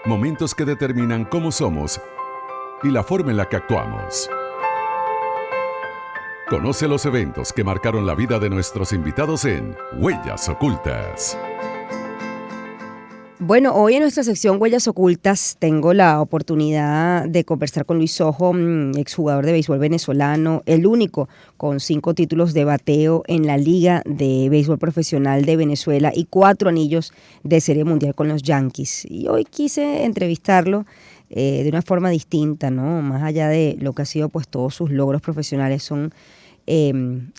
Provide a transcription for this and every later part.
Momentos que determinan cómo somos y la forma en la que actuamos. Conoce los eventos que marcaron la vida de nuestros invitados en Huellas Ocultas. Bueno, hoy en nuestra sección Huellas Ocultas tengo la oportunidad de conversar con Luis Sojo, exjugador de béisbol venezolano, el único con 5 títulos de bateo en la Liga de Béisbol Profesional de Venezuela y 4 anillos de Serie Mundial con los Yankees. Y hoy quise entrevistarlo de una forma distinta, ¿no? Más allá de lo que ha sido pues todos sus logros profesionales, son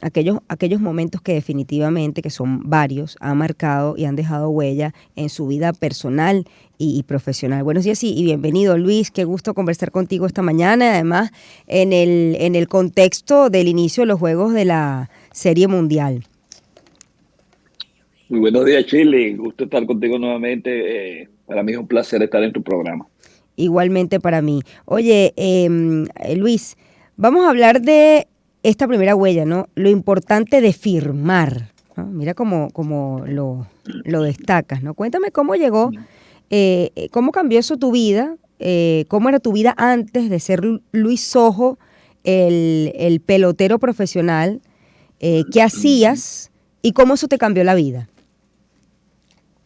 aquellos momentos que definitivamente, que son varios, han marcado y han dejado huella en su vida personal y profesional. Buenos días y bienvenido, Luis. Qué gusto conversar contigo esta mañana, además en el contexto del inicio de los Juegos de la Serie Mundial. Muy buenos días, Chile. Gusto estar contigo nuevamente. Para mí es un placer estar en tu programa. Igualmente para mí. Oye, Luis, vamos a hablar de esta primera huella, ¿no? Lo importante de firmar, ¿no? Mira cómo lo destacas, ¿no? Cuéntame cómo llegó, cómo cambió eso tu vida, cómo era tu vida antes de ser Luis Sojo, el pelotero profesional, qué hacías y cómo eso te cambió la vida.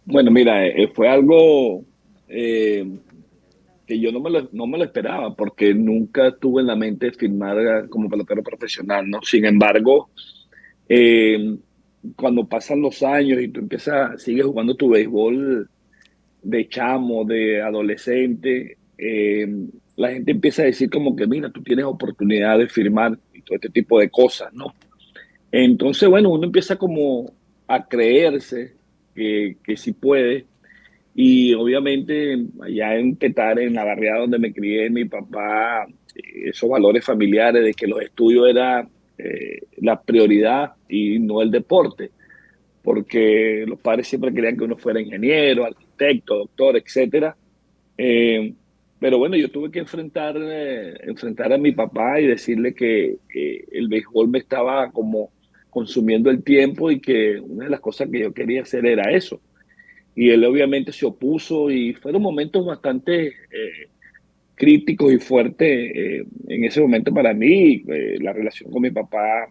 Bueno, mira, fue algo que yo no me lo esperaba porque nunca tuve en la mente firmar como pelotero profesional, ¿no? Sin embargo, eh, cuando pasan los años y tú sigues jugando tu béisbol de chamo, de adolescente, la gente empieza a decir como que, mira, tú tienes oportunidad de firmar y todo este tipo de cosas, ¿no? Entonces, bueno, uno empieza como a creerse que sí puede. Y obviamente allá en Petare, en la barriada donde me crié, mi papá, esos valores familiares de que los estudios era la prioridad y no el deporte, porque los padres siempre querían que uno fuera ingeniero, arquitecto, doctor, etcétera. Eh, pero bueno, yo tuve que enfrentar a mi papá y decirle que el béisbol me estaba como consumiendo el tiempo y que una de las cosas que yo quería hacer era eso. Y él obviamente se opuso y fueron momentos bastante críticos y fuertes en ese momento para mí. La relación con mi papá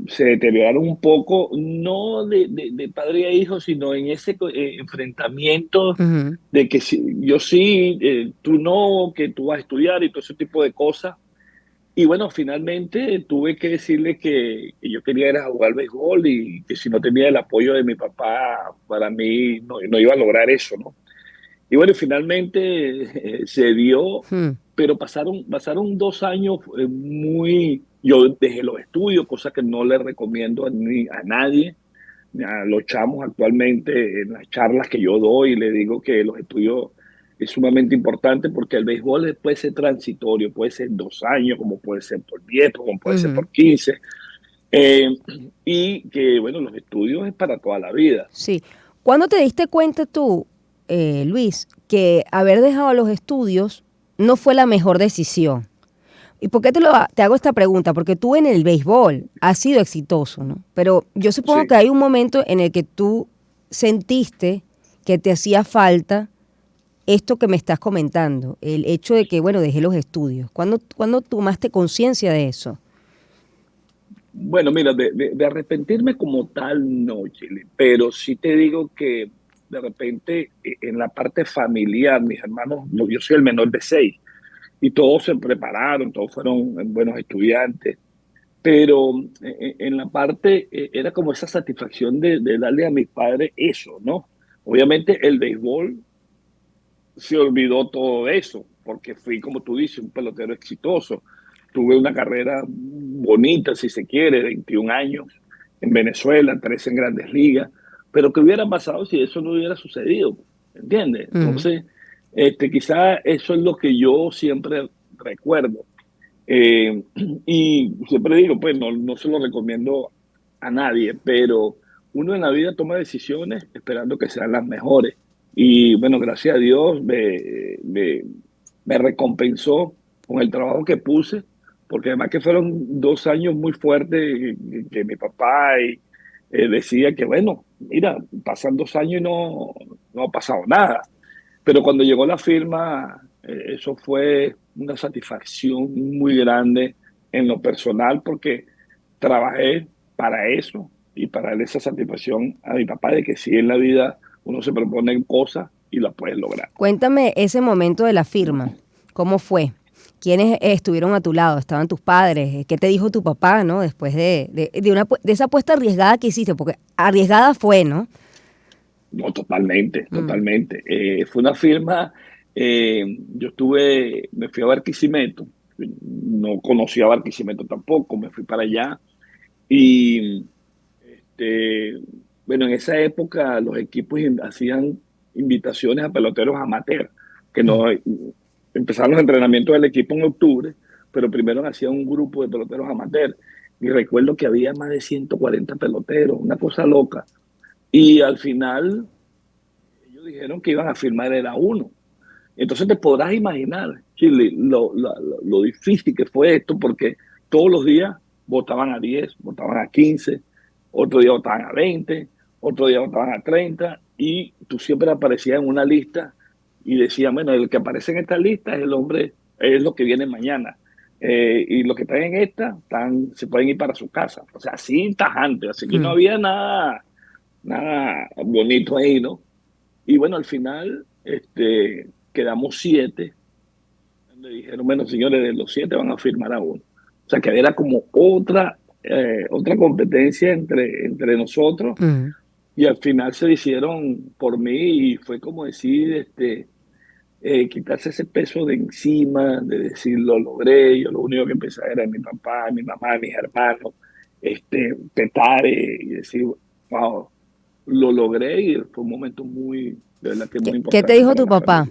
se deterioraron un poco, no de padre a hijo, sino en ese enfrentamiento Uh-huh. de que yo sí, tú no, que tú vas a estudiar y todo ese tipo de cosas. Y bueno, finalmente tuve que decirle que yo quería ir a jugar béisbol y que si no tenía el apoyo de mi papá, para mí no iba a lograr eso, ¿no? Y bueno, finalmente se dio, Hmm. pero pasaron 2 años muy... Yo dejé los estudios, cosa que no le recomiendo a nadie. A los chamos actualmente en las charlas que yo doy, le digo que los estudios es sumamente importante porque el béisbol puede ser transitorio, puede ser 2 años, como puede ser por 10, como puede ser Uh-huh. por 15. eh, y que, bueno, los estudios es para toda la vida. Sí. ¿Cuándo te diste cuenta tú, Luis, que haber dejado los estudios no fue la mejor decisión? ¿Y por qué te hago esta pregunta? Porque tú en el béisbol has sido exitoso, ¿no? Pero yo supongo Sí. que hay un momento en el que tú sentiste que te hacía falta esto que me estás comentando, el hecho de que, bueno, dejé los estudios. ¿Cuándo tomaste conciencia de eso? Bueno, mira, de arrepentirme como tal, no, Chile, pero sí te digo que de repente en la parte familiar, mis hermanos, yo soy el menor de 6 y todos se prepararon, todos fueron buenos estudiantes, pero en la parte era como esa satisfacción de darle a mis padres eso, ¿no? Obviamente el béisbol se olvidó todo eso, porque fui, como tú dices, un pelotero exitoso. Tuve una carrera bonita, si se quiere, 21 años en Venezuela, 13 en Grandes Ligas, pero ¿qué hubiera pasado si eso no hubiera sucedido? ¿Entiendes? Ujú. Entonces, quizá eso es lo que yo siempre recuerdo. Eh, y siempre digo, pues no se lo recomiendo a nadie, pero uno en la vida toma decisiones esperando que sean las mejores. Y bueno, gracias a Dios me recompensó con el trabajo que puse, porque además que fueron 2 años muy fuertes que mi papá decía que, bueno, mira, pasan 2 años y no ha pasado nada. Pero cuando llegó la firma, eso fue una satisfacción muy grande en lo personal porque trabajé para eso y para darle esa satisfacción a mi papá de que sí en la vida uno se propone cosas y las puede lograr. Cuéntame ese momento de la firma. ¿Cómo fue? ¿Quiénes estuvieron a tu lado? ¿Estaban tus padres? ¿Qué te dijo tu papá, no? Después de esa apuesta arriesgada que hiciste, porque arriesgada fue, ¿no? No, totalmente, Mm. totalmente. Fue una firma, me fui a Barquisimeto, no conocía Barquisimeto tampoco, me fui para allá y este, bueno, en esa época los equipos hacían invitaciones a peloteros amateurs, que no empezaron los entrenamientos del equipo en octubre, pero primero hacían un grupo de peloteros amateurs. Y recuerdo que había más de 140 peloteros, una cosa loca. Y al final ellos dijeron que iban a firmar era uno. Entonces te podrás imaginar, Chile, lo difícil que fue esto, porque todos los días votaban a 10, votaban a 15, otro día votaban a 20, otro día votaban a 30, y tú siempre aparecías en una lista y decían, bueno, el que aparece en esta lista es el hombre, es lo que viene mañana. Y los que están en esta se pueden ir para su casa. O sea, así tajante, así que no Mm. había nada bonito ahí, ¿no? Y bueno, al final quedamos 7. Le dijeron, bueno, señores, de los 7 van a firmar a uno. O sea, que era como otra competencia entre nosotros. Mm. Y al final se hicieron por mí y fue como decir, quitarse ese peso de encima, de decir, lo logré. Yo lo único que pensaba era en mi papá, mi mamá, mis hermanos, petar y decir, wow, lo logré y fue un momento de verdad que muy ¿Qué te importante dijo para tu la papá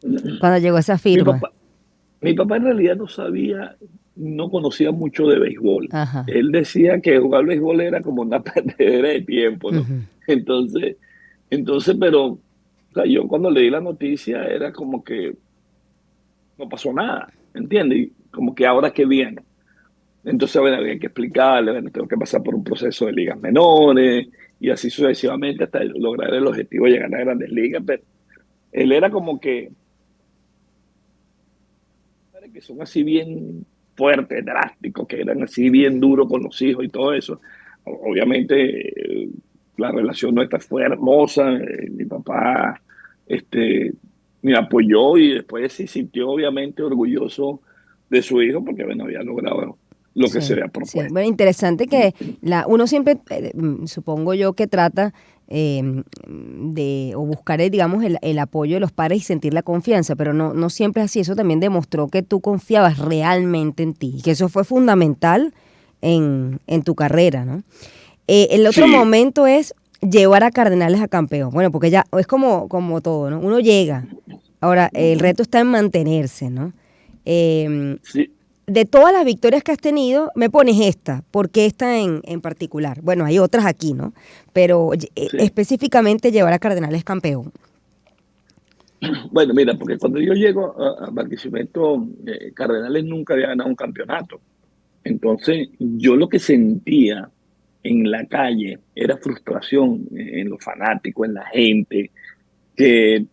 familia. cuando llegó esa Mi firma? papá, mi papá en realidad no conocía mucho de béisbol. Ajá. Él decía que jugar béisbol era como una perdedera de tiempo, ¿no? Ujú. Entonces, pero o sea, yo cuando leí la noticia era como que no pasó nada, ¿entiendes? Y como que ahora que viene. Entonces, bueno, había que explicarle, bueno, tengo que pasar por un proceso de ligas menores y así sucesivamente hasta lograr el objetivo de llegar a grandes ligas. Pero él era como que son así bien fuertes, drásticos, que eran así bien duros con los hijos y todo eso. Obviamente, la relación nuestra fue hermosa. Mi papá este, me apoyó y después se sintió obviamente orgulloso de su hijo porque bueno, había logrado lo que se Sí, había sí. propuesto. Bueno, interesante que uno siempre, supongo yo, que trata o buscar, digamos, el apoyo de los padres y sentir la confianza, pero no siempre es así. Eso también demostró que tú confiabas realmente en ti y que eso fue fundamental en tu carrera, ¿no? El otro Sí, momento es llevar a Cardenales a campeón. Bueno, porque ya es como todo, ¿no? Uno llega. Ahora, el reto está en mantenerse, ¿no? Eh, sí, de todas las victorias que has tenido, me pones esta. ¿Por qué esta en particular? Bueno, hay otras aquí, ¿no? Pero sí. específicamente llevar a Cardenales campeón. Bueno, mira, porque cuando yo llego a Barquisimeto, Cardenales nunca había ganado un campeonato. Entonces, yo lo que sentía en la calle era frustración en los fanáticos, en la gente, que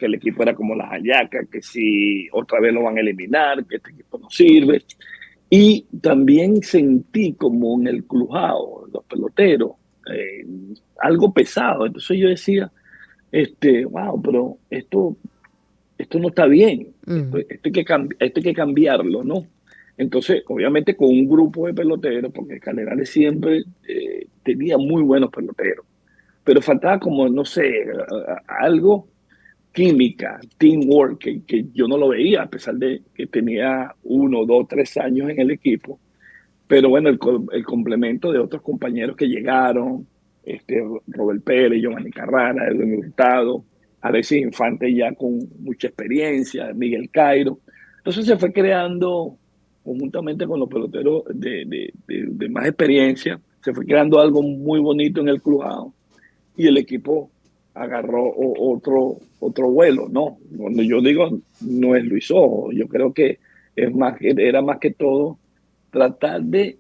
el equipo era como las hallacas, que si otra vez lo van a eliminar, que este equipo no sirve. Y también sentí como en el crujado, los peloteros, eh, algo pesado. Entonces yo decía, wow, pero esto no está bien, Mm. esto hay que cambiarlo, ¿no? Entonces, obviamente con un grupo de peloteros, porque Cardenales siempre tenía muy buenos peloteros, pero faltaba como, no sé, algo, química, teamwork, que yo no lo veía, a pesar de que tenía 1, 2, 3 años en el equipo. Pero bueno, el complemento de otros compañeros que llegaron, Robert Pérez, Giovanni Carrara, Edwin Hurtado, Alexis Infante ya con mucha experiencia, Miguel Cairo. Entonces se fue creando, conjuntamente con los peloteros de más experiencia, se fue creando algo muy bonito en el crujado y el equipo agarró otro vuelo, ¿no? Cuando yo digo, no es Luis Ojo, yo creo que era más que todo tratar de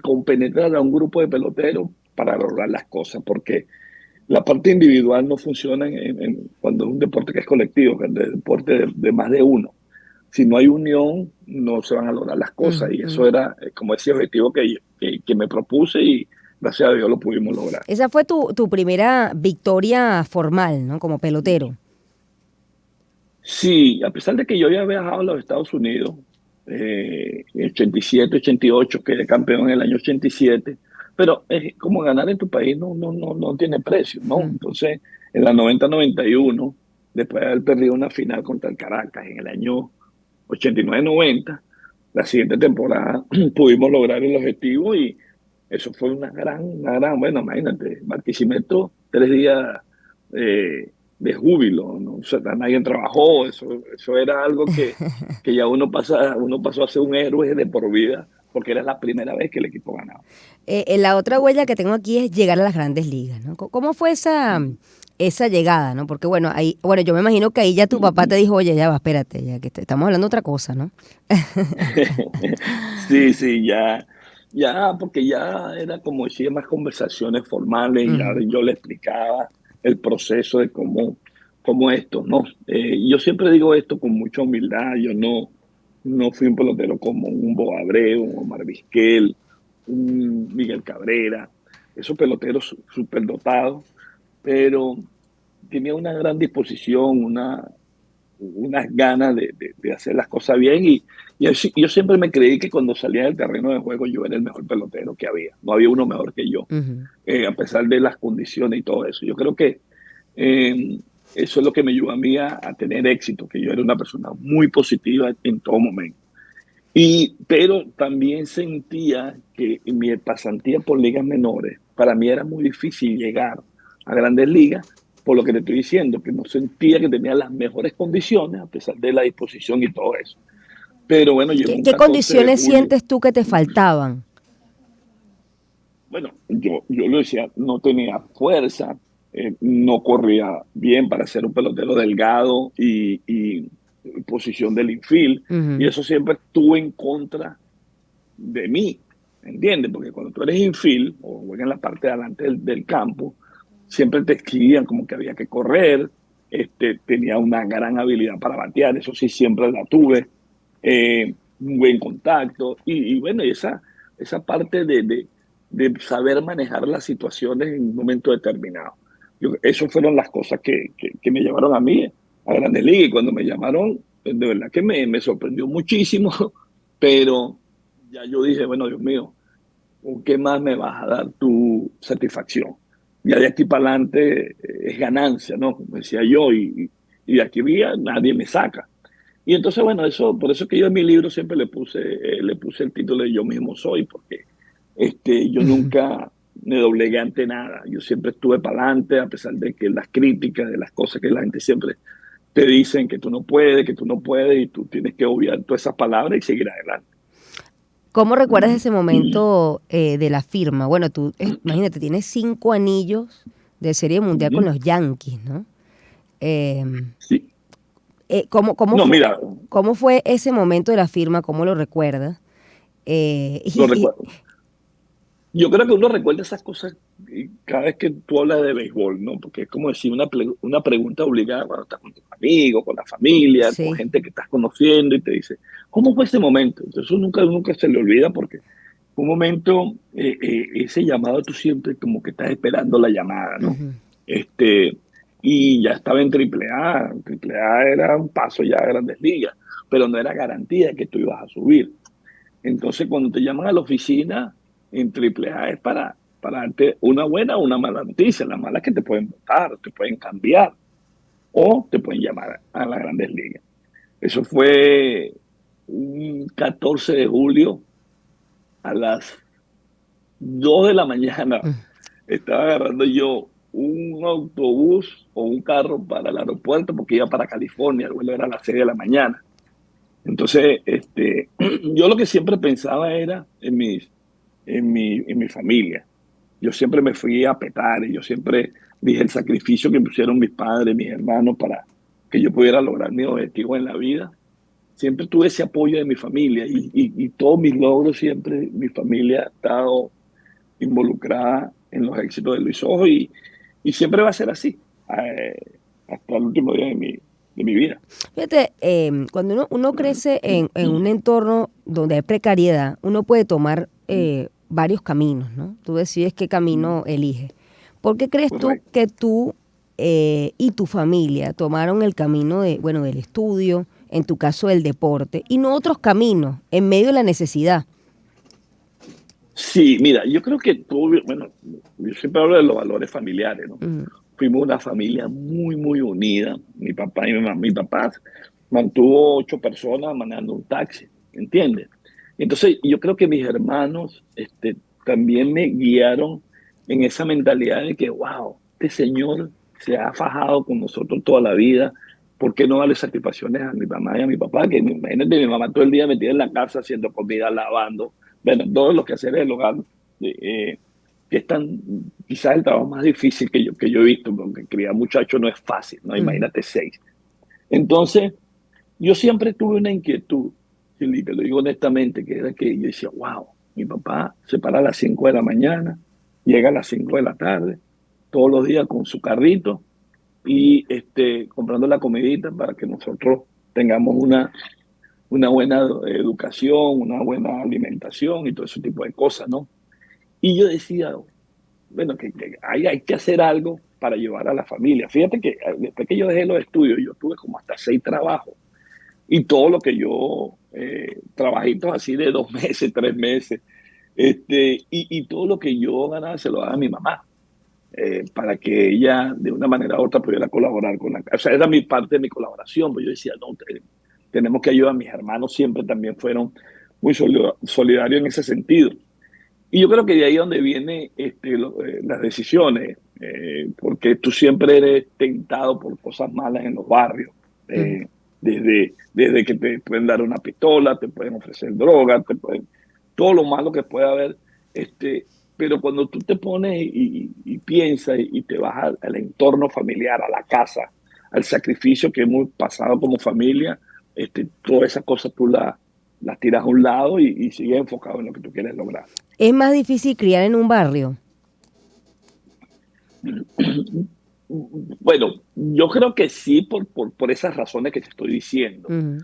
compenetrar a un grupo de peloteros para lograr las cosas, porque la parte individual no funciona cuando es un deporte que es colectivo, que es un deporte de más de uno. Si no hay unión, no se van a lograr las cosas. Y eso Ujú. era como ese objetivo que me propuse y gracias a Dios lo pudimos lograr. Esa fue tu primera victoria formal, ¿no? Como pelotero. Sí, a pesar de que yo había viajado a los Estados Unidos, en 87, 88, quedé campeón en el año 87, pero es como ganar en tu país no tiene precio, ¿no? Ujú. Entonces, en la 90-91, después de haber perdido una final contra el Caracas en el año 89-90, la siguiente temporada pudimos lograr el objetivo y eso fue bueno, imagínate, Barquisimeto, 3 días de júbilo, ¿no? O sea, nadie trabajó, eso era algo que ya uno pasó a ser un héroe de por vida, porque era la primera vez que el equipo ganaba. La otra huella que tengo aquí es llegar a las grandes ligas, ¿no? ¿Cómo fue esa llegada, ¿no? Porque bueno, ahí, bueno, yo me imagino que ahí ya tu papá te dijo, oye, ya va, espérate, ya que estamos hablando de otra cosa, ¿no? Sí, sí, ya, porque ya era como decía, más conversaciones formales, ya Ujú. yo le explicaba el proceso de cómo esto, ¿no? Yo siempre digo esto con mucha humildad, yo no fui un pelotero como un Bob Abreu, un Omar Vizquel, un Miguel Cabrera, esos peloteros superdotados, pero tenía una gran disposición, unas ganas de hacer las cosas bien yo siempre me creí que cuando salía del terreno de juego yo era el mejor pelotero que había, no había uno mejor que yo, Ujú. a pesar de las condiciones y todo eso. Yo creo que eh, eso es lo que me ayudó a mí a tener éxito, que yo era una persona muy positiva en todo momento. Pero también sentía que en mi pasantía por ligas menores, para mí era muy difícil llegar a grandes ligas, por lo que te estoy diciendo, que no sentía que tenía las mejores condiciones, a pesar de la disposición y todo eso. Pero bueno, llegó un ¿Qué 14 de condiciones julio. sientes tú que te faltaban? Bueno, yo lo decía, no tenía fuerza, no corría bien para ser un pelotero delgado y posición del infield, y Ujú. eso siempre estuvo en contra de mí, ¿entiendes? Porque cuando tú eres infield o juegas en la parte de adelante del campo, siempre te escribían como que había que correr, tenía una gran habilidad para batear, eso sí, siempre la tuve, un buen contacto, y bueno, esa parte de saber manejar las situaciones en un momento determinado. Eso fueron las cosas que me llevaron a mí a Grandes Ligas, y cuando me llamaron, de verdad que me sorprendió muchísimo, pero ya yo dije, bueno, Dios mío, ¿con qué más me vas a dar tu satisfacción? Ya de aquí para adelante es ganancia, ¿no? Como decía yo, y de aquí vía nadie me saca. Y entonces, bueno, por eso que yo en mi libro siempre le puse el título de Yo mismo soy, porque yo nunca me doblegué ante nada. Yo siempre estuve para adelante, a pesar de que las críticas, de las cosas que la gente siempre te dicen que tú no puedes, y tú tienes que obviar todas esas palabras y seguir adelante. ¿Cómo recuerdas ese momento de la firma? Bueno, tú, imagínate, tienes 5 anillos de Serie Mundial con Ujú. los Yankees, ¿no? Eh, Sí. ¿Cómo No, fue, mira, cómo fue ese momento de la firma? ¿Cómo lo recuerdas? Eh, lo y, recuerdo. Yo creo que uno recuerda esas cosas cada vez que tú hablas de béisbol, ¿no? Porque es como decir una pregunta obligada cuando estás con tus amigos, con la familia, con sí. gente que estás conociendo y te dice, ¿cómo fue ese momento? Entonces eso nunca se le olvida porque fue un momento, ese llamado tú siempre como que estás esperando la llamada, ¿no? Ujú. Este, y ya estaba en AAA. AAA era un paso ya a Grandes Ligas, pero no era garantía de que tú ibas a subir. Entonces, cuando te llaman a la oficina en AAA es para darte una buena o una mala noticia. La mala es que te pueden votar, te pueden cambiar o te pueden llamar a las Grandes Ligas. Eso fue un 14 de julio a las 2 de la mañana. Estaba agarrando yo un autobús o un carro para el aeropuerto porque iba para California. El vuelo era a las 6 de la mañana. Entonces, yo lo que siempre pensaba era en mi familia. Yo siempre me fui a petar y yo siempre dije el sacrificio que pusieron mis padres, mis hermanos para que yo pudiera lograr mi objetivo en la vida. Siempre tuve ese apoyo de mi familia y todos mis logros siempre mi familia ha estado involucrada en los éxitos de Luis Ojo Y siempre va a ser así, hasta el último día de mi vida. Fíjate, cuando uno crece en un entorno donde hay precariedad, uno puede tomar varios caminos, ¿no? Tú decides qué camino eliges. ¿Por qué crees tú Correcto. que tú y tu familia tomaron el camino de, bueno, del estudio, en tu caso del deporte, y no otros caminos, en medio de la necesidad? Sí, mira, yo creo que tú, bueno, yo siempre hablo de los valores familiares, ¿no? Ujú, Fuimos una familia muy, muy unida. Mi papá y mi mamá, mi papá mantuvo 8 personas manejando un taxi, ¿entiendes? Entonces, yo creo que mis hermanos, también me guiaron en esa mentalidad de que, wow, este señor se ha fajado con nosotros toda la vida. ¿Por qué no darle satisfacciones a mi mamá y a mi papá? Que imagínate, mi mamá todo el día metida en la casa haciendo comida, lavando, bueno, todos los quehaceres del hogar, eh, que es tan, quizás el trabajo más difícil que yo he visto, porque criar muchachos no es fácil, ¿no? ujú. Imagínate 6. Entonces, yo siempre tuve una inquietud, y te lo digo honestamente, que era que yo decía, wow, mi papá se para a las 5 de la mañana, llega a las 5 de la tarde, todos los días con su carrito y comprando la comidita para que nosotros tengamos una buena educación, una buena alimentación y todo ese tipo de cosas, ¿no? Y yo decía, bueno, que hay que hacer algo para llevar a la familia. Fíjate que después que yo dejé los estudios, yo tuve como hasta 6 trabajos y todo lo que yo, trabajitos así de 2 meses, 3 meses, y todo lo que yo ganaba se lo daba a mi mamá, para que ella de una manera u otra pudiera colaborar con la casa. O sea, era mi parte de mi colaboración, pues yo decía, no, tenemos que ayudar. Mis hermanos siempre también fueron muy solidarios en ese sentido. Y yo creo que de ahí es donde vienen las decisiones, porque tú siempre eres tentado por cosas malas en los barrios. Ujú. Desde que te pueden dar una pistola, te pueden ofrecer droga, todo lo malo que puede haber. Pero cuando tú te pones y piensas y te vas al entorno familiar, a la casa, al sacrificio que hemos pasado como familia, todas esas cosas tú las tiras a un lado y sigues enfocado en lo que tú quieres lograr. ¿Es más difícil criar en un barrio? Bueno, yo creo que sí, por esas razones que te estoy diciendo. Ujú.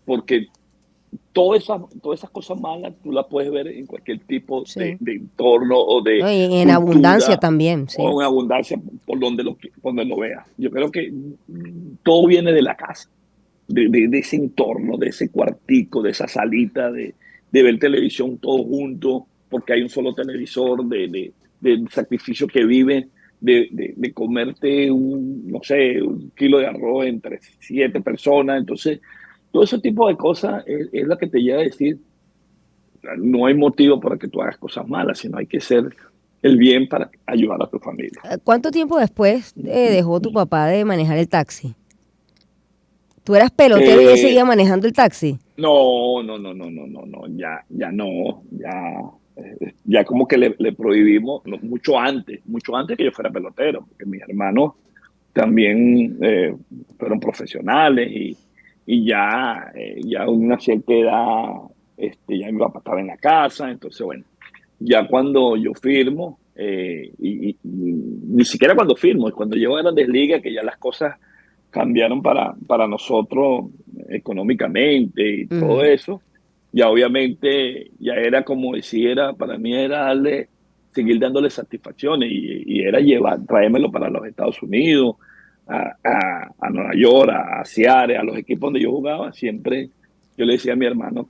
Porque todas esas cosas malas tú las puedes ver en cualquier tipo Sí. de entorno o No, de y en abundancia cultura también, sí. o en abundancia por donde lo veas. Yo creo que todo viene de la casa, de ese entorno, de ese cuartico, de esa salita, de ver televisión todos juntos, porque hay un solo televisor, del sacrificio que vive, de comerte no sé, un kilo de arroz entre 7 personas. Entonces, todo ese tipo de cosas es lo que te lleva a decir, no hay motivo para que tú hagas cosas malas, sino hay que hacer el bien para ayudar a tu familia. ¿Cuánto tiempo después dejó tu papá de manejar el taxi? ¿Tú eras pelotero y él seguía Eh, manejando el taxi? No, no, no, no, no, no, no, ya no, ya como que le prohibimos mucho antes que yo fuera pelotero, porque mis hermanos también, fueron profesionales y ya a una cierta edad, ya mi papá estaba en la casa. Entonces bueno, ya cuando yo firmo, y ni siquiera cuando firmo, es cuando llego a Grandes Ligas, que ya las cosas cambiaron para nosotros económicamente y todo Ujú. eso. Ya obviamente, ya era como decir, para mí era seguir dándole satisfacciones y era traérmelo para los Estados Unidos, a Nueva York, a Seattle, a los equipos donde yo jugaba. Siempre yo le decía a mi hermano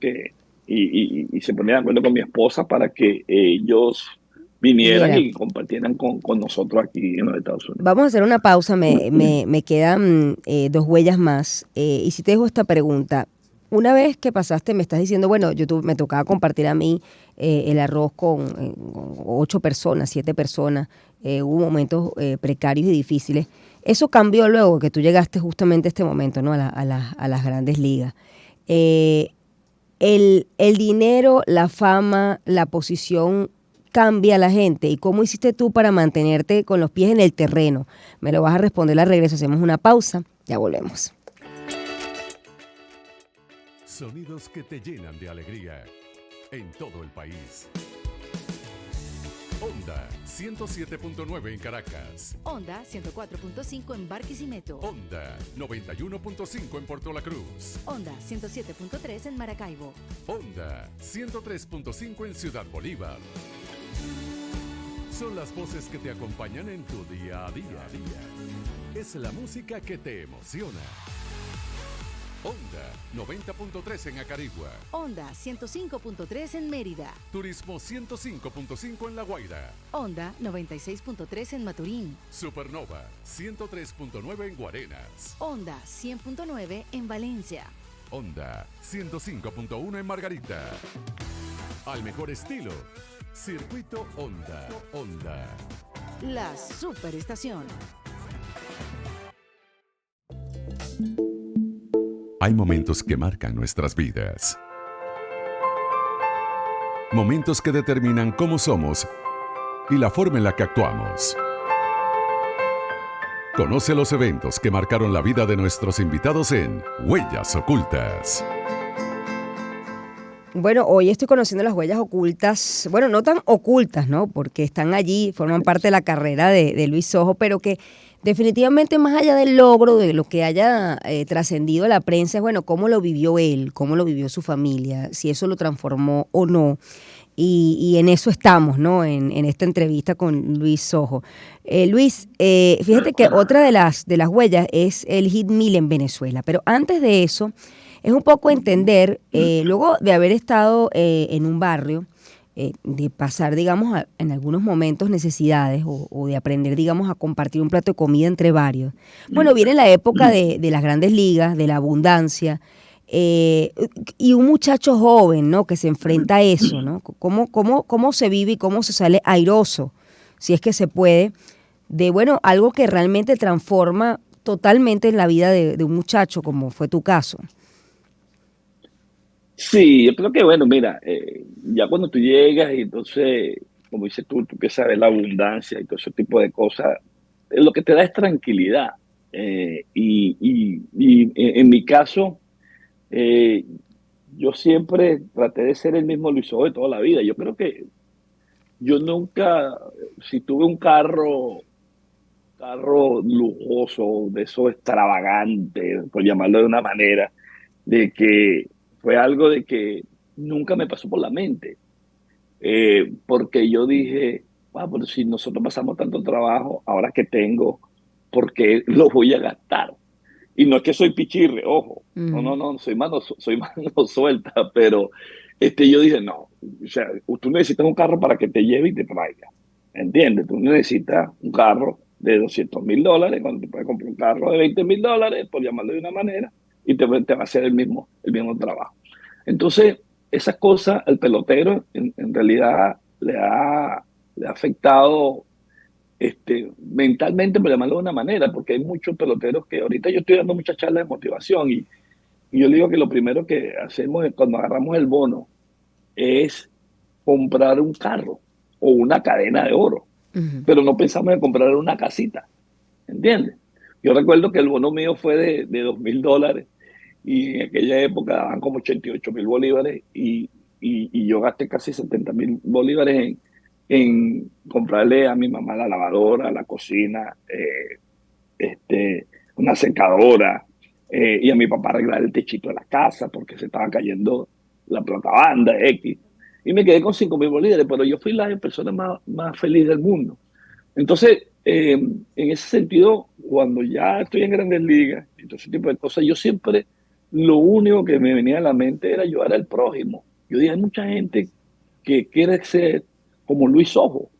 y se ponía de acuerdo con mi esposa para que ellos vinieran Viniera. y compartieran con nosotros aquí en los Estados Unidos. Vamos a hacer una pausa, me quedan dos huellas más. Y si te dejo esta pregunta, una vez que pasaste, me estás diciendo, bueno, me tocaba compartir a mí el arroz con 8 personas, 7 personas, hubo momentos precarios y difíciles. Eso cambió luego que tú llegaste justamente a este momento, ¿no? A las grandes ligas. Eh, el dinero, la fama, la posición cambia a la gente. ¿Y cómo hiciste tú para mantenerte con los pies en el terreno? Me lo vas a responder al regreso. Hacemos una pausa, ya volvemos. Sonidos que te llenan de alegría en todo el país. Onda 107.9 en Caracas. Onda 104.5 en Barquisimeto. Onda 91.5 en Puerto La Cruz. Onda 107.3 en Maracaibo. Onda 103.5 en Ciudad Bolívar. Son las voces que te acompañan en tu día a día. Es la música que te emociona. Onda 90.3 en Acarigua. Onda 105.3 en Mérida. Turismo 105.5 en La Guaira. Onda 96.3 en Maturín. Supernova 103.9 en Guarenas. Onda 100.9 en Valencia. Onda 105.1 en Margarita. Al mejor estilo, Circuito Onda. Onda. La superestación. Hay momentos que marcan nuestras vidas. Momentos que determinan cómo somos y la forma en la que actuamos. Conoce los eventos que marcaron la vida de nuestros invitados en Huellas Ocultas. Bueno, hoy estoy conociendo las huellas ocultas, bueno, no tan ocultas, ¿no? Porque están allí, forman parte de la carrera de Luis Sojo, pero que definitivamente más allá del logro, de lo que haya trascendido a la prensa, es bueno, cómo lo vivió él, cómo lo vivió su familia, si eso lo transformó o no. Y en eso estamos, ¿no? En esta entrevista con Luis Sojo. Luis, fíjate que otra de las huellas es el hit Mil en Venezuela, pero antes de eso es un poco entender, luego de haber estado en un barrio, de pasar, digamos, en algunos momentos necesidades o de aprender, digamos, a compartir un plato de comida entre varios. Bueno, viene la época de las grandes ligas, de la abundancia, y un muchacho joven, ¿no? Que se enfrenta a eso, ¿no? ¿Cómo se vive y cómo se sale airoso, si es que se puede, de, bueno, algo que realmente transforma totalmente en la vida de un muchacho, como fue tu caso? Sí, yo creo que, bueno, mira, ya cuando tú llegas y entonces, como dices tú empiezas a ver la abundancia y todo ese tipo de cosas, lo que te da es tranquilidad. En mi caso, eh, yo siempre traté de ser el mismo Luis Ojo de toda la vida. Yo creo que yo nunca, si tuve un carro lujoso, de eso extravagante, por llamarlo de una manera, de que fue algo de que nunca me pasó por la mente. Porque yo dije, wow, pero si nosotros pasamos tanto trabajo, ahora que tengo, ¿por qué lo voy a gastar? Y no es que soy pichirre, ojo, no, soy mano suelta, pero yo dije, no, o sea, tú necesitas un carro para que te lleve y te traiga, ¿entiendes? Tú necesitas un carro de $200,000 cuando te puedes comprar un carro de $20,000, por llamarlo de una manera, y te va a hacer el mismo trabajo. Entonces, esas cosas, al pelotero, en realidad le ha afectado mentalmente, por llamarlo de una manera, porque hay muchos peloteros que ahorita yo estoy dando muchas charlas de motivación y yo le digo que lo primero que hacemos es, cuando agarramos el bono, es comprar un carro o una cadena de oro, pero no pensamos en comprar una casita, ¿entiendes? Yo recuerdo que el bono mío fue de $2,000 y en aquella época daban como 88,000 bolívares y yo gasté casi 70,000 bolívares en comprarle a mi mamá la lavadora, la cocina, una secadora, y a mi papá arreglar el techito de la casa porque se estaba cayendo la banda X. Y me quedé con 5,000 bolívares, pero yo fui la persona más feliz del mundo. Entonces, en ese sentido, cuando ya estoy en Grandes Ligas y todo ese tipo de cosas, yo siempre, lo único que me venía a la mente era ayudar al prójimo. Yo dije, hay mucha gente que quiere ser como Luis Ojo.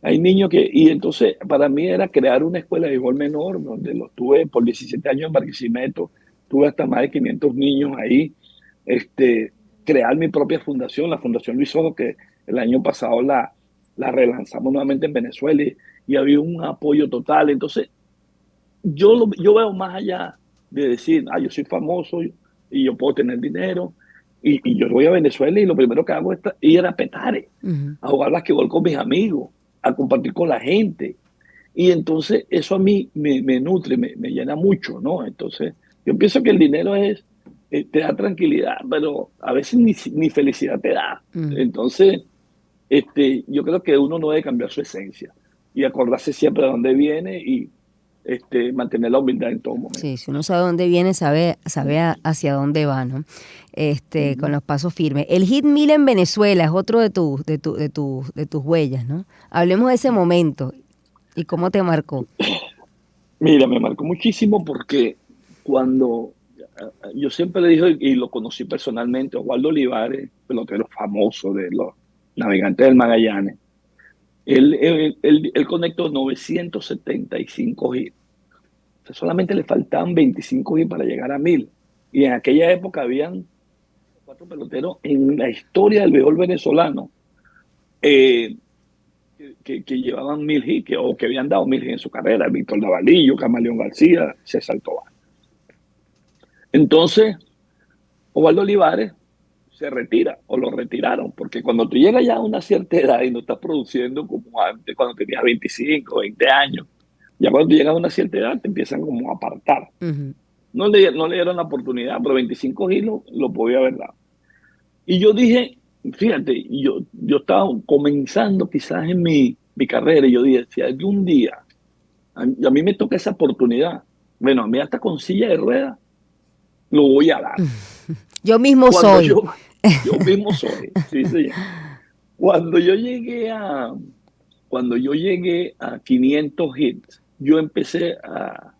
Hay niños y entonces para mí era crear una escuela de igual menor, donde lo tuve por 17 años en Barquisimeto, tuve hasta más de 500 niños ahí, crear mi propia fundación, la Fundación Luis Ojo, que el año pasado la relanzamos nuevamente en Venezuela y había un apoyo total. Entonces, yo veo más allá de decir, yo soy famoso y yo puedo tener dinero, y yo voy a Venezuela y lo primero que hago es ir a Petare, a jugar basquetbol con mis amigos, a compartir con la gente. Y entonces eso a mí me nutre, me llena mucho, ¿no? Entonces, yo pienso que el dinero te da tranquilidad, pero a veces ni felicidad te da. Entonces, yo creo que uno no debe cambiar su esencia y acordarse siempre de dónde viene y mantener la humildad en todo momento. Sí, si uno sabe dónde viene, sabe hacia dónde va, ¿no? Con los pasos firmes. El Hit 1000 en Venezuela es otro de tus huellas, ¿no? Hablemos de ese momento y cómo te marcó. Mira, me marcó muchísimo porque cuando yo siempre le dije, y lo conocí personalmente, Osvaldo Olivares, pelotero famoso de los Navegantes del Magallanes, él conectó 975 hits. O sea, solamente le faltaban 25 hits para llegar a 1000. Y en aquella época habían 4 peloteros en la historia del béisbol venezolano eh, que llevaban 1000 hits o que habían dado 1000 hits en su carrera. Víctor Davalillo, Camaleón García, César Tobar. Entonces, Osvaldo Olivares se retira o lo retiraron, porque cuando tú llegas ya a una cierta edad y no estás produciendo como antes, cuando tenías 25, 20 años, ya cuando tú llegas a una cierta edad te empiezan como a apartar. Uh-huh. No le dieron la oportunidad, pero 25 kilos lo podía haber dado. Y yo dije, fíjate, yo estaba comenzando quizás en mi carrera y yo dije, si algún día a mí me toca esa oportunidad, bueno, a mí hasta con silla de ruedas, lo voy a dar. Yo mismo soy. Yo mismo soy, sí, sí. Cuando yo llegué a 500 hits, yo empecé a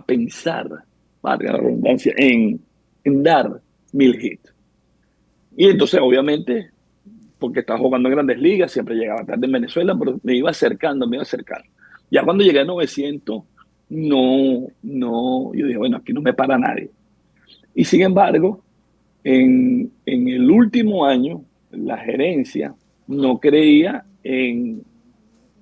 pensar, valga la redundancia, en dar 1000 hits. Y entonces, obviamente, porque estaba jugando en Grandes Ligas, siempre llegaba tarde en Venezuela, pero me iba acercando. Ya cuando llegué a 900, yo dije, bueno, aquí no me para nadie. Y sin embargo, en el último año, la gerencia no creía en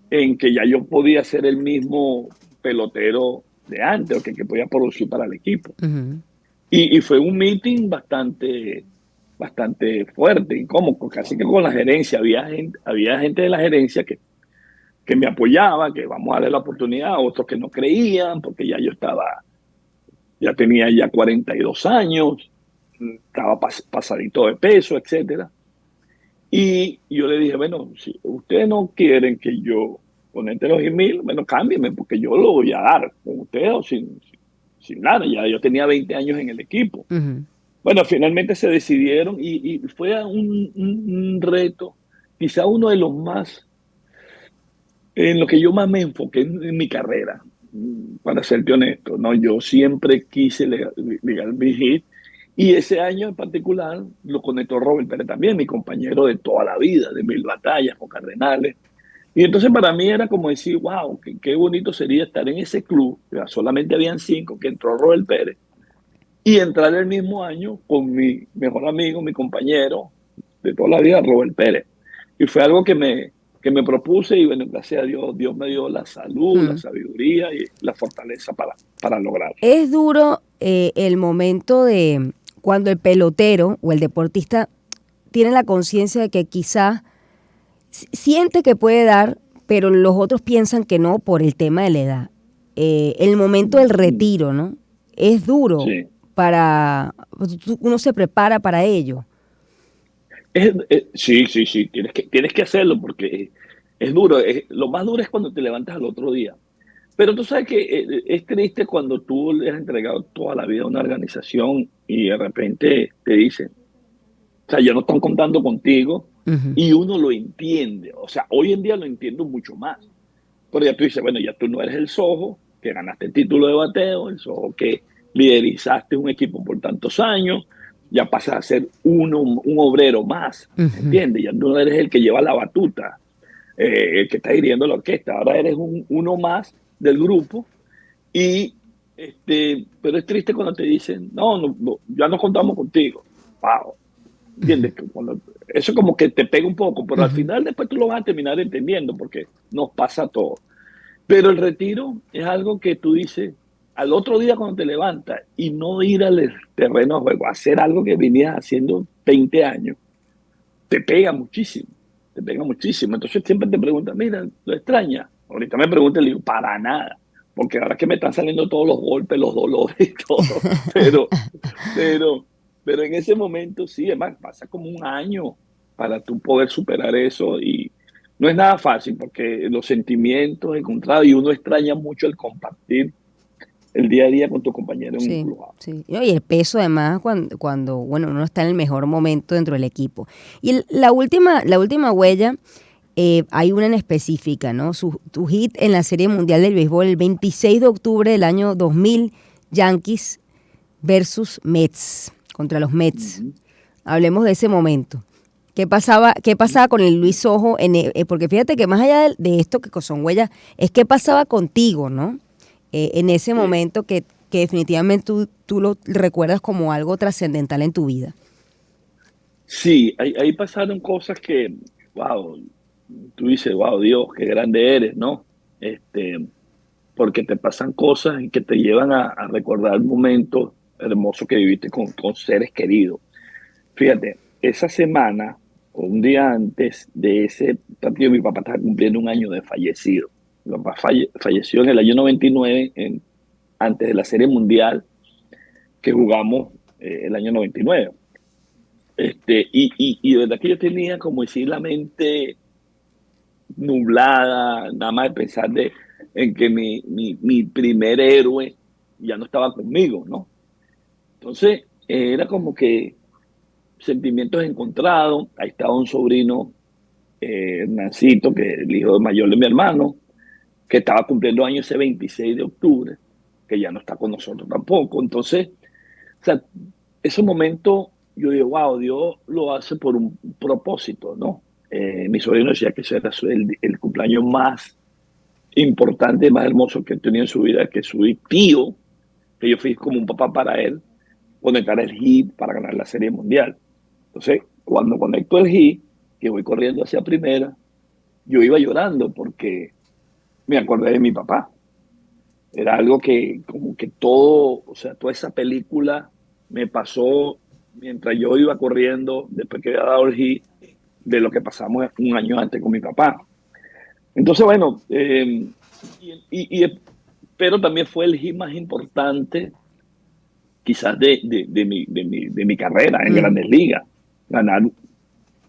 que ya yo podía ser el mismo pelotero de antes, o que podía producir para el equipo. Uh-huh. Y fue un meeting bastante fuerte, incómodo, casi que con la gerencia. Había gente de la gerencia que me apoyaba, que vamos a darle la oportunidad, otros que no creían, porque ya ya tenía ya 42 años, estaba pasadito de peso, etcétera. Y yo le dije, bueno, si ustedes no quieren que yo conecte los 1000, bueno, cámbienme, porque yo lo voy a dar con ustedes o sin nada. Ya yo tenía 20 años en el equipo. Uh-huh. Bueno, finalmente se decidieron y fue un reto, quizá uno de los más, en lo que yo más me enfoqué en mi carrera, para serte honesto, ¿no? Yo siempre quise ligar mi hit y ese año en particular lo conectó Robert Pérez también, mi compañero de toda la vida, de 1000 batallas con Cardenales. Y entonces para mí era como decir, wow, qué bonito sería estar en ese club, ya solamente habían 5, que entró Robert Pérez, y entrar el mismo año con mi mejor amigo, mi compañero de toda la vida, Robert Pérez. Y fue algo que me propuse y bueno, gracias a Dios me dio la salud, la sabiduría y la fortaleza para lograrlo. Es duro el momento de cuando el pelotero o el deportista tiene la conciencia de que quizás siente que puede dar, pero los otros piensan que no por el tema de la edad. El momento del retiro, ¿no? Es duro. Sí. Uno se prepara para ello. Sí, tienes que hacerlo porque es duro. Lo más duro es cuando te levantas al otro día. Pero tú sabes que es triste cuando tú le has entregado toda la vida a una organización y de repente te dicen, o sea, ya no están contando contigo. Uh-huh. Y uno lo entiende. O sea, hoy en día lo entiendo mucho más. Pero ya tú dices, bueno, ya tú no eres el Sojo que ganaste el título de bateo, el Sojo que liderizaste un equipo por tantos años, ya pasas a ser un obrero más, ¿entiendes? Ya no eres el que lleva la batuta, el que está dirigiendo la orquesta, ahora eres uno más del grupo, pero es triste cuando te dicen, no, ya no contamos contigo. Wow, ¿entiendes? Eso como que te pega un poco, pero al final después tú lo vas a terminar entendiendo, porque nos pasa todo. Pero el retiro es algo que tú dices, al otro día cuando te levantas y no ir al terreno de juego, hacer algo que venías haciendo 20 años, te pega muchísimo, Entonces siempre te preguntan, mira, ¿lo extrañas? Ahorita me preguntan, le digo, para nada, porque ahora que me están saliendo todos los golpes, los dolores y todo, pero en ese momento sí, además pasa como un año para tú poder superar eso. Y no es nada fácil porque los sentimientos encontrados y uno extraña mucho el compartir el día a día con tu compañero en un Sí, club. sí. No, y el peso además cuando, bueno, uno está en el mejor momento dentro del equipo. Y la última huella, hay una en específica, ¿no? Tu hit en la Serie Mundial del Béisbol el 26 de octubre del año 2000, Yankees versus Mets, contra los Mets. Ujú. Hablemos de ese momento. ¿Qué pasaba con el Luis Ojo? Porque fíjate que más allá de esto que son huellas, es qué pasaba contigo, ¿no? En ese Sí, momento que definitivamente tú lo recuerdas como algo trascendental en tu vida. sí, ahí pasaron cosas que, wow, tú dices, wow, Dios, qué grande eres, ¿no? Porque te pasan cosas y que te llevan a recordar momentos hermosos que viviste con seres queridos. Fíjate, esa semana, o un día antes de ese partido, mi papá estaba cumpliendo un año de fallecido. Mi papá falleció en el año 99, antes de la Serie Mundial que jugamos el año 99. Y de verdad que yo tenía, como decir, la mente nublada, nada más de pensar en que mi primer héroe ya no estaba conmigo, ¿no? Entonces, era como que sentimientos encontrados. Ahí estaba un sobrino, Hernancito, que es el hijo mayor de mi hermano, que estaba cumpliendo años ese 26 de octubre, que ya no está con nosotros tampoco. Entonces, o sea, esos momentos, yo digo, wow, Dios lo hace por un propósito, ¿no? Mi sobrino decía que ese era el cumpleaños más importante, más hermoso que tenía en su vida, que su tío, que yo fui como un papá para él, conectar el hit para ganar la Serie Mundial. Entonces, cuando conecto el hit, que voy corriendo hacia primera, yo iba llorando porque me acordé de mi papá. Era algo que como que todo, o sea, toda esa película me pasó mientras yo iba corriendo, después que había dado el hit, de lo que pasamos un año antes con mi papá. Entonces, bueno, pero también fue el hit más importante quizás de mi carrera en Mm. Grandes Ligas. Ganar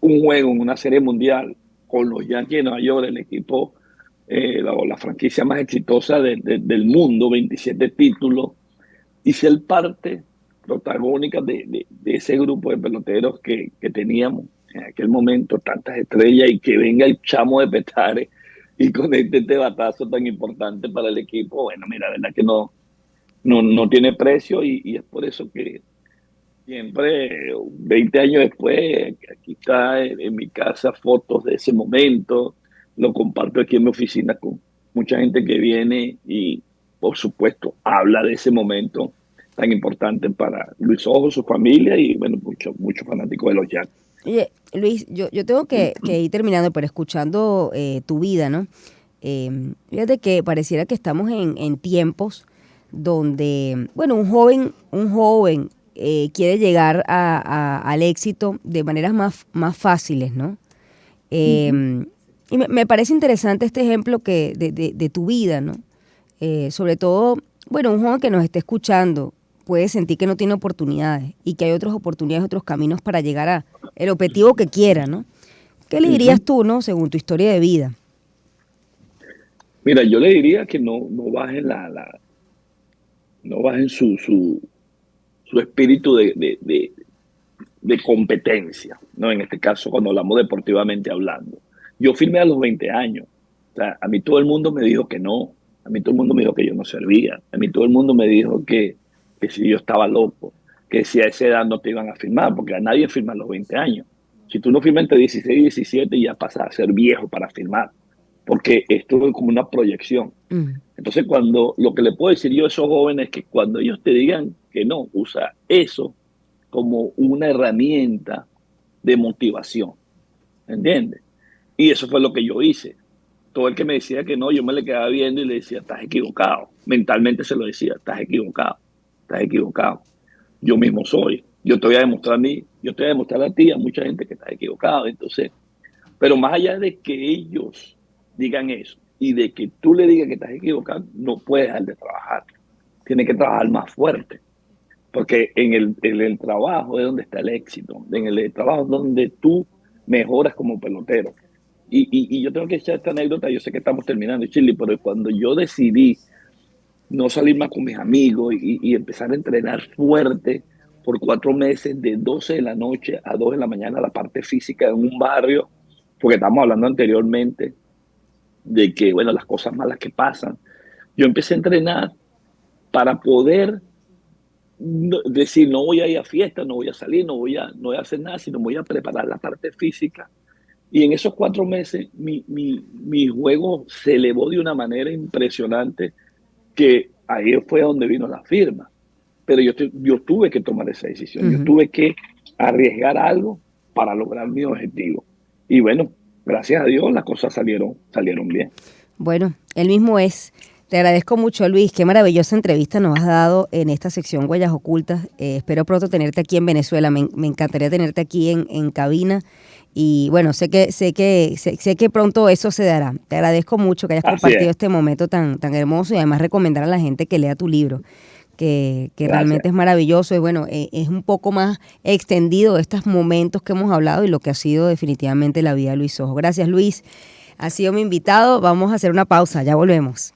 un juego en una serie mundial con los Yankees de Nueva York, el equipo, la franquicia más exitosa del mundo, 27 títulos, y ser parte protagónica de ese grupo de peloteros que teníamos en aquel momento, tantas estrellas, y que venga el chamo de Petare y conecte este batazo tan importante para el equipo. Bueno, mira, la verdad que no tiene precio, y es por eso que siempre, 20 años después, aquí está en mi casa fotos de ese momento, lo comparto aquí en mi oficina con mucha gente que viene y, por supuesto, habla de ese momento tan importante para Luis Ojo, su familia y, bueno, muchos fanáticos de los Yankees. Oye, Luis, yo tengo que ir terminando, pero escuchando tu vida, ¿no? Fíjate que pareciera que estamos en tiempos donde, bueno, un joven quiere llegar al éxito de maneras más fáciles, ¿no? Ujú. Y me parece interesante este ejemplo de tu vida, ¿no? Sobre todo, bueno, un joven que nos esté escuchando puede sentir que no tiene oportunidades y que hay otras oportunidades, otros caminos para llegar a el objetivo que quiera, ¿no? ¿Qué le dirías Ujú. tú, no, según tu historia de vida? Mira, yo le diría que no bajen no bajen su espíritu de competencia, ¿no? En este caso, cuando hablamos deportivamente hablando. Yo firmé a los 20 años. O sea, a mí todo el mundo me dijo que no. A mí todo el mundo me dijo que yo no servía. A mí todo el mundo me dijo que si yo estaba loco, que si a esa edad no te iban a firmar, porque a nadie firma a los 20 años. Si tú no firmas entre 16 y 17, ya pasas a ser viejo para firmar, porque esto es como una proyección. Mm. Entonces, cuando lo que le puedo decir yo a esos jóvenes es que cuando ellos te digan que no, usa eso como una herramienta de motivación, ¿entiendes? Y eso fue lo que yo hice. Todo el que me decía que no, yo me le quedaba viendo y le decía, estás equivocado. Mentalmente se lo decía, estás equivocado, estás equivocado. Yo mismo soy. Yo te voy a demostrar a mí, yo te voy a demostrar a ti, a mucha gente que estás equivocado. Entonces, pero más allá de que ellos digan eso y de que tú le digas que estás equivocado, no puedes dejar de trabajar. Tienes que trabajar más fuerte. Porque en el trabajo es donde está el éxito. En el trabajo es donde tú mejoras como pelotero. Y yo tengo que echar esta anécdota, yo sé que estamos terminando, Chile, pero cuando yo decidí no salir más con mis amigos y empezar a entrenar fuerte por 4 meses, de 12 de la noche a 2 de la mañana, la parte física en un barrio, porque estamos hablando anteriormente de que, bueno, las cosas malas que pasan. Yo empecé a entrenar para poder decir, no voy a ir a fiestas, no voy a salir, no voy a hacer nada, sino voy a preparar la parte física. Y en esos 4 meses mi juego se elevó de una manera impresionante, que ahí fue donde vino la firma. Pero yo tuve que tomar esa decisión, yo tuve que arriesgar algo para lograr mi objetivo. Y bueno, gracias a Dios las cosas salieron bien. Bueno, el mismo es. Te agradezco mucho, Luis. Qué maravillosa entrevista nos has dado en esta sección Huellas Ocultas. Espero pronto tenerte aquí en Venezuela. Me encantaría tenerte aquí en cabina. Y bueno, sé que pronto eso se dará. Te agradezco mucho que hayas compartido este momento tan hermoso, y además recomendar a la gente que lea tu libro, que realmente es maravilloso. Y bueno, es un poco más extendido estos momentos que hemos hablado y lo que ha sido definitivamente la vida de Luis Sojo. Gracias, Luis. Ha sido mi invitado. Vamos a hacer una pausa. Ya volvemos.